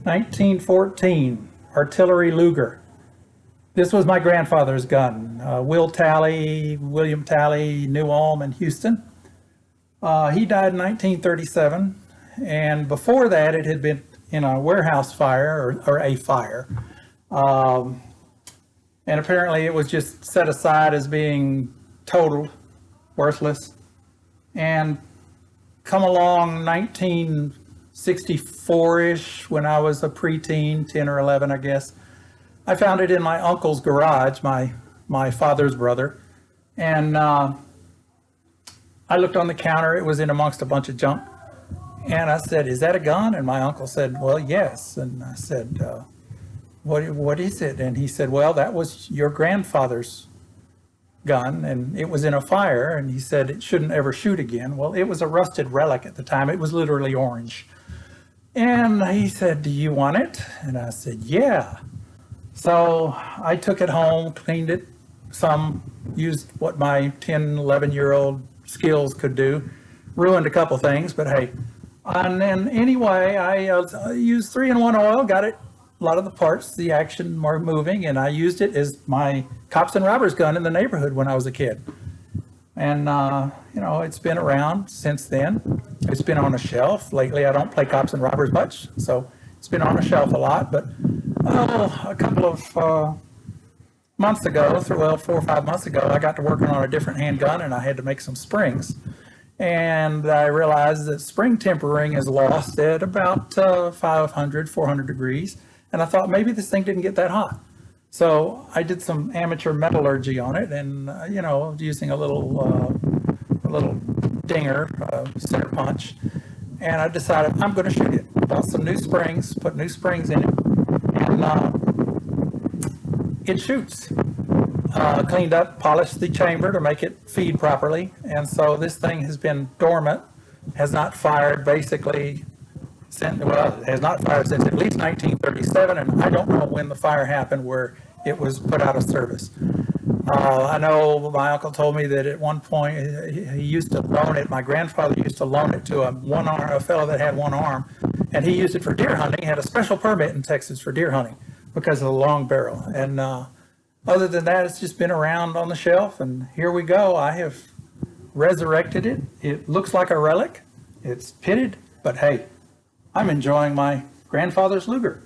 1914 artillery Luger. This was my grandfather's gun. William Talley, New Ulm in Houston. He died in 1937, and before that it had been in a warehouse fire or a fire. And apparently it was just set aside as being totaled, worthless. And come along 1964-ish, when I was a preteen, 10 or 11, I guess, I found it in my uncle's garage, my father's brother. And I looked on the counter, it was in amongst a bunch of junk. And I said, "Is that a gun?" And my uncle said, "Well, yes." And I said, what is it?" And he said, "Well, that was your grandfather's gun, and it was in a fire." And he said, "It shouldn't ever shoot again." Well, it was a rusted relic at the time. It was literally orange. And he said, "Do you want it?" And I said, "Yeah." So I took it home, cleaned it some, used what my 10, 11-year-old skills could do, ruined a couple things, but hey. And then anyway, I used 3-in-1 oil, got it, a lot of the parts, the action were moving, and I used it as my cops and robbers gun in the neighborhood when I was a kid. And, you know, it's been around since then. It's been on a shelf. Lately, I don't play cops and robbers much, so it's been on a shelf a lot. But a couple of months ago, 4 or 5 months ago, I got to working on a different handgun, and I had to make some springs. And I realized that spring tempering is lost at about 500, 400 degrees. And I thought maybe this thing didn't get that hot. So I did some amateur metallurgy on it, and you know, using a little dinger, center punch. And I decided I'm going to shoot it. Bought some new springs, put new springs in it, and it shoots. Cleaned up, polished the chamber to make it feed properly. And so this thing has been dormant, has not fired basically since, well, it has not fired since at least 1937, and I don't know when the fire happened where it was put out of service. I know my uncle told me that at one point he used to loan it, my grandfather used to loan it to a fellow that had one arm, and he used it for deer hunting. He had a special permit in Texas for deer hunting because of the long barrel. And other than that, it's just been around on the shelf, and here we go. I have resurrected it. It looks like a relic. It's pitted, but hey, I'm enjoying my grandfather's Luger.